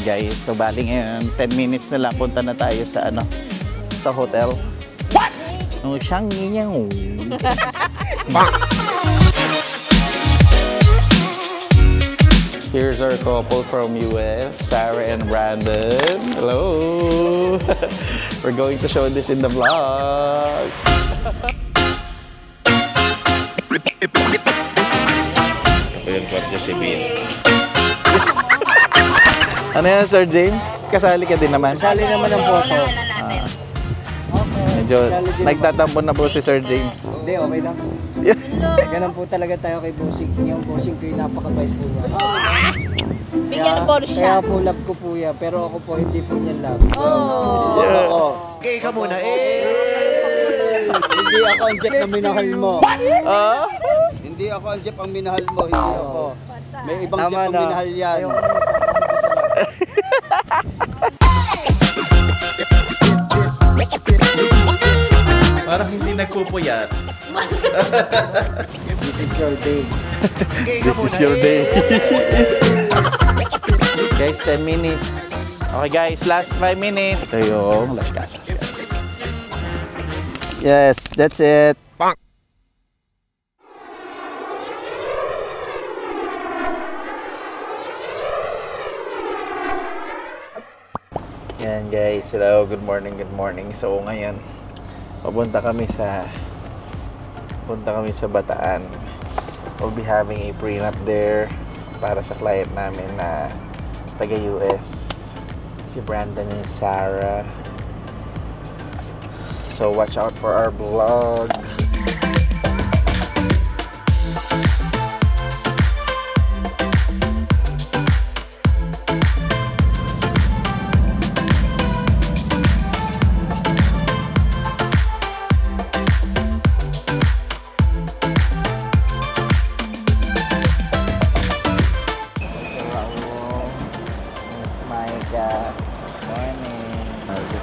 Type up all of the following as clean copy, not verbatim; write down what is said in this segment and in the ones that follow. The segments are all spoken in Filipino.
guys. So bali ngayon, 10 minutes na lang punta na tayo sa ano, sa hotel. What? Oh, siyang niyaw. Here's our couple from US, Sarah and Brandon. Hello. We're going to show this in the vlog. Ayun po niya si Bill. Ano yan, Sir James? Kasali ka din naman? Kasali naman ang photo. Medyo nagtatampo na po si Sir James. Hindi, okay lang po. Ganun po talaga tayo kay Bossing. Yung Bossing ko yung napakabait po. Bigyan po siya. Kaya po love ko po yan. Pero ako po hindi po niya love. Oh. Ako. Gay ka muna Hindi ako ang Jeff na minahal mo. Hindi ako ang Jeff ang minahal mo. Hindi ako. May ibang Jeff ang minahal yan. Parang hindi nagpupuyat. This is your day. This is your day. Guys, 10 minutes. Okay guys, last 5 minutes. Ito yung Las Casas, guys. Yes, that's it. Yan guys, hello, good morning, good morning. So ngayon, punta kami sa Bataan. We'll be having a prenup there para sa client namin na taga US, si Brandon and Sarah. So watch out for our vlog.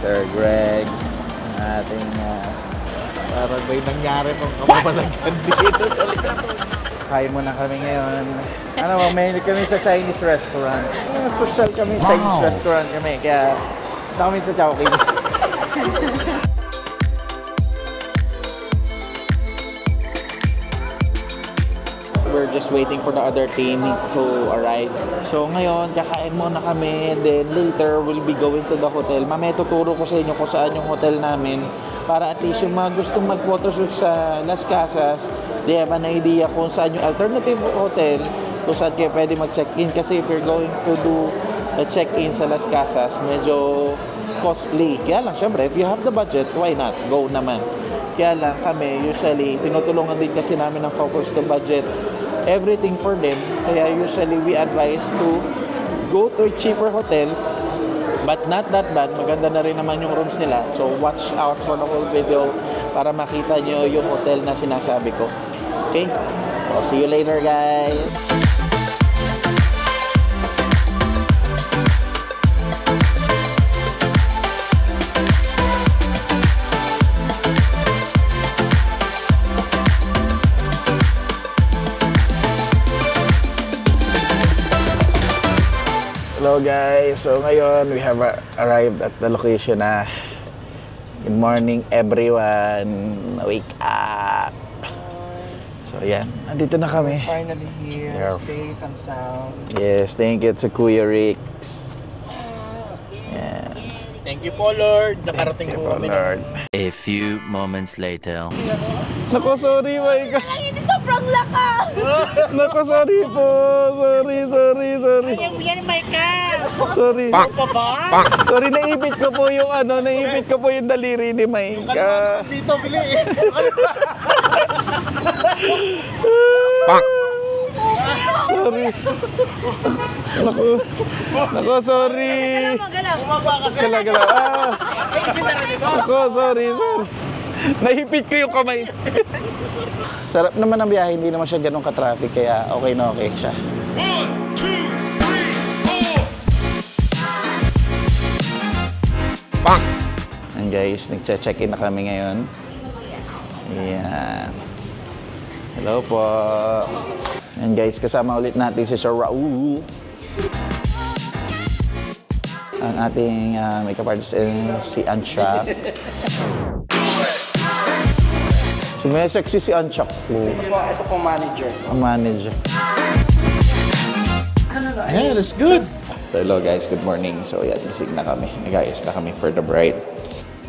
Sir Greg, ating parang may nangyari pang kapabalagyan dito sa likod. Kain muna kami ngayon. Ano, may kami sa Chinese restaurant. Social kami, Chinese restaurant kami. Kaya kami sa Chowking. We're just waiting for the other team to arrive. So ngayon, kakain muna kami. Then later, we'll be going to the hotel. Mamaya tuturo ko sa inyo kung saan yung hotel namin. Para at least yung mga gustong mag-photoshoot sa Las Casas, they have an idea kung saan yung alternative hotel, kung saan kayo pwede mag-check-in. Kasi if you're going to do a check-in sa Las Casas, medyo costly. Kaya lang, syempre, if you have the budget, why not? Go naman. Kaya lang kami, usually, tinutulungan din kasi namin ng focus to budget everything for them. Kaya usually we advise to go to a cheaper hotel, but not that bad. Maganda na rin naman yung rooms nila. So watch out for the whole video para makita nyo yung hotel na sinasabi ko. Okay? So see you later, guys. Hello guys, so ngayon we have arrived at the location na. Good morning everyone, wake up. So yan, nandito na kami. Finally here, safe and sound. Yes, thank you to Kuya Rick. Yeah. Thank you po, Lord. Nakarating po kami. A few moments later. Nako, sorry, Mike. Hindi sobrang lakas. Nako, sorry po. Sorry. Ayaw yan, Micah. Sorry. Pang! Sorry, naipit ko po yung daliri ni Mike. Dito, bili. Pang! Sorry. Nako, sorry. Galaw. Nako, sorry. Naipit ko yung kamay. Sarap naman ang biyahe, hindi naman siya ganun ka-traffic, kaya okay na okay siya. 1, 2, 3, 4. Bang! And guys, nagche-check-in na kami ngayon. Ayan. Hello po. And guys, kasama ulit natin si Sir Raul. Ang ating makeup artist si Ancha. Sexy si Ancha po. Ito pong manager. Ang manager. Yeah, that's good. So hello guys, good morning. So yan, gising na kami. Nag-ayos na kami for the bride.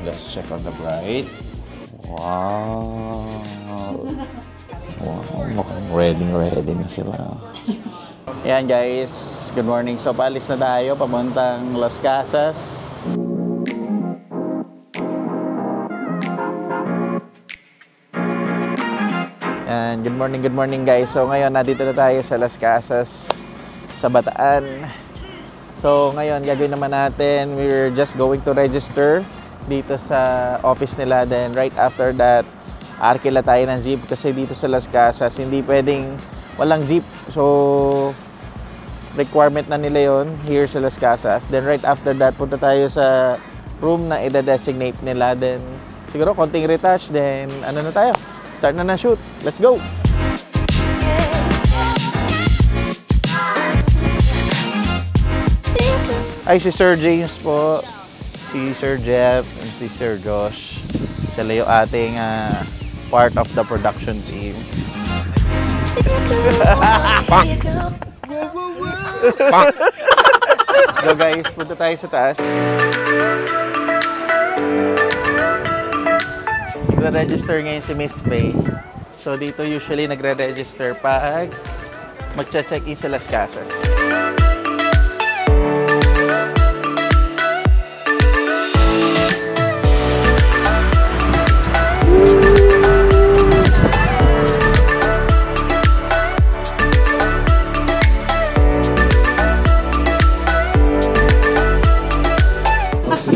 Let's check on the bride. Wow. Wow, mukhang ready na sila. Yan guys, good morning. So paalis na tayo, pamuntang Las Casas. Yan, good morning guys. So ngayon, nandito na tayo sa Las Casas, sa Bataan. So ngayon, gagawin naman natin, we're just going to register dito sa office nila. Then right after that, arkila tayo ng jeep kasi dito sa Las Casas, hindi pwedeng walang jeep. So requirement na nila yon here sa Las Casas. Then right after that, punta tayo sa room na i-designate nila. Then siguro konting retouch. Then ano na tayo? Start na shoot. Let's go! Ay, si Sir James po, si Sir Jeff, and si Sir Josh. Sila yung ating part of the production team. So guys, punta tayo sa taas. Nagre-register ngayon si Miss May. So dito usually nagre-register pag magche-check-in sa Las Casas.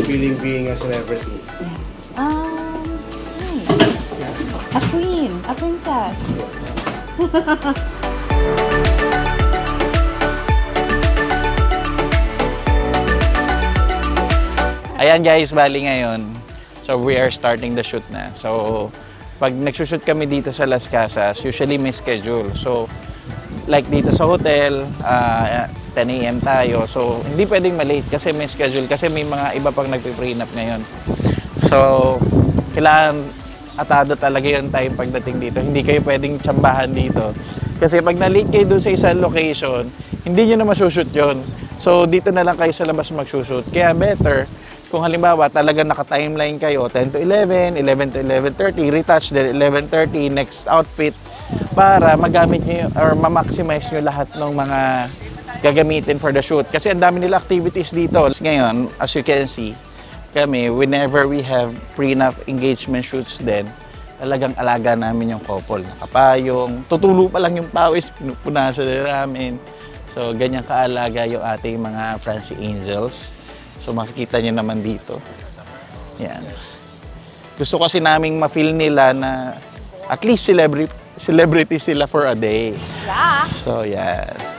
Feeling being a celebrity. Nice. A queen, a princess. Ayan guys, bali ngayon. So we are starting the shoot na. So pag nagsushoot kami dito sa Las Casas, usually may schedule. So like dito sa hotel, 10 AM tayo. So, hindi pwedeng malate kasi may schedule. Kasi may mga iba pang nagpiprenup ngayon. So, kailangan atado talaga yung time pagdating dito. Hindi kayo pwedeng tsambahan dito. Kasi pag na-late kayo dun sa isang location, hindi nyo na masushoot yun. So, dito na lang kayo sa labas magsushoot. Kaya better, kung halimbawa talagang naka-timeline kayo, 10 to 11, 11 to 11:30, retouch, then 11:30, next outfit, para magamit nyo or ma-maximize nyo lahat ng mga gagamitin for the shoot. Kasi ang dami nila activities dito. Ngayon, as you can see, kami, whenever we have prenup engagement shoots din, talagang alaga namin yung couple. Nakapayong, tutulo pa lang yung pawis, pinupunasan na namin. So, ganyan kaalaga yung ating mga Francie Angels. So, makikita nyo naman dito. Yan. Gusto kasi naming ma-feel nila na at least celebrity sila for a day. Yeah. So, yan.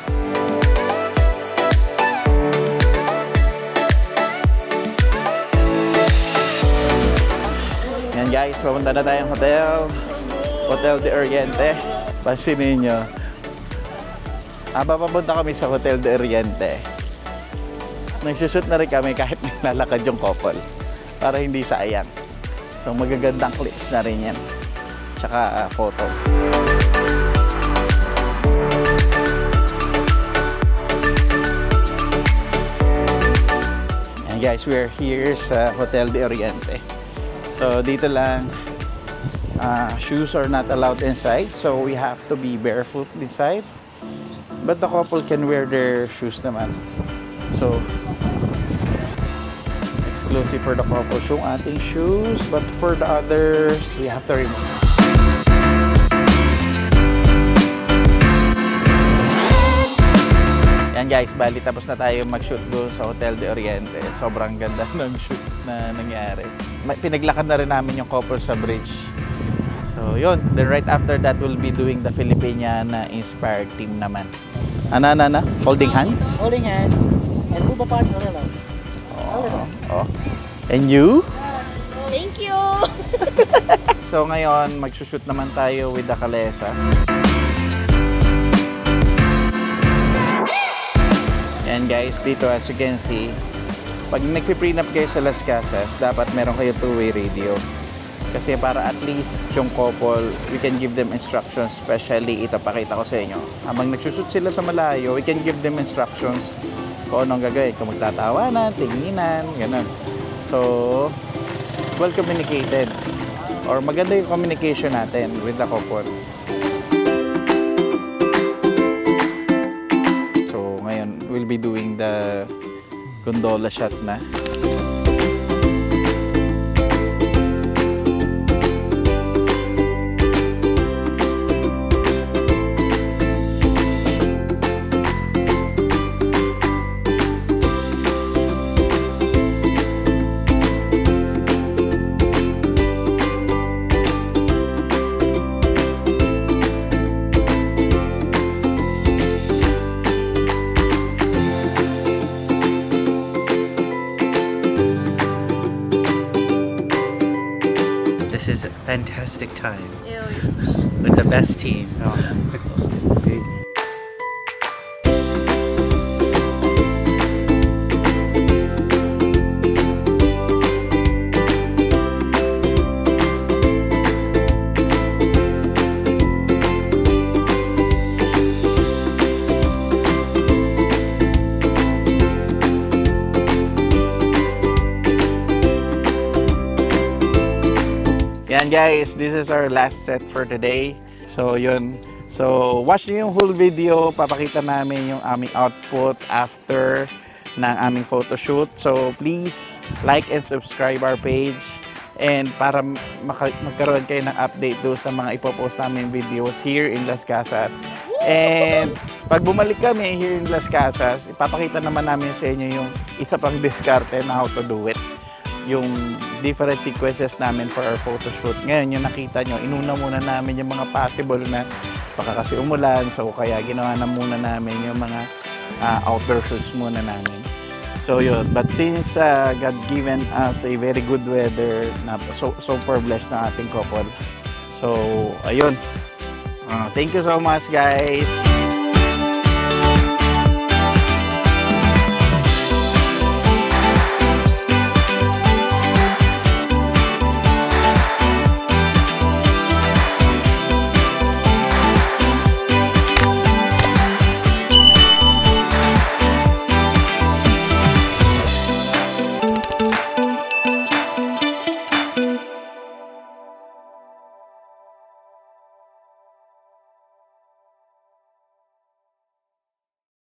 Yan guys, papunta na tayong hotel. Hotel de Oriente. Pansinin nyo. Papunta kami sa Hotel de Oriente. Nagsushoot na rin kami kahit naglalakad yung couple. Para hindi sayang. So magagandang clips na rin yan. Tsaka photos. And guys, we are here sa Hotel de Oriente. So dito lang, shoes are not allowed inside. So we have to be barefoot inside. But the couple can wear their shoes naman. So exclusive for the couple yung ating shoes. But for the others, we have to remove. Yan guys, bali tapos na tayo mag-shoot doon sa Hotel de Oriente. Sobrang ganda ng shoot na nangyari. Pinaglakad na rin namin yung couple sa bridge. So yun, then right after that we'll be doing the Filipiniana inspired team naman. Ana? Holding hands? Holding hands. And move apart na lang. Oh. And you? Thank you. So ngayon, magsushoot naman tayo with the Kalesa. And guys, dito as you can see, pag nagpi-prenup kayo sa Las Casas, dapat meron kayo two-way radio. Kasi para at least yung couple, we can give them instructions. Especially, ito pakita ko sa inyo. Habang nagsushoot sila sa malayo, we can give them instructions kung anong gagawin. Kung magtatawanan, tinginan, ganun. So, well communicated. Or maganda yung communication natin with the couple. So, ngayon, we'll be doing the gondola shot na. This is a fantastic time with the best team. Yan guys, this is our last set for today. So yun. So watch nyo yung whole video. Papakita namin yung aming output after ng aming photoshoot. So please like and subscribe our page. And para magkaroon kayo ng update do sa mga ipopost namin videos here in Las Casas. And pag bumalik kami here in Las Casas, ipapakita naman namin sa inyo yung isa pang diskarte na how to do it. Yung different sequences namin for our photoshoot. Ngayon, yung nakita nyo, inuna muna namin yung mga possible na baka kasi umulan. So, kaya ginawa na muna namin yung mga outdoor shoots muna namin. So, yun. But since God given us a very good weather, na so far blessed na ating couple. So, ayun. Thank you so much, guys.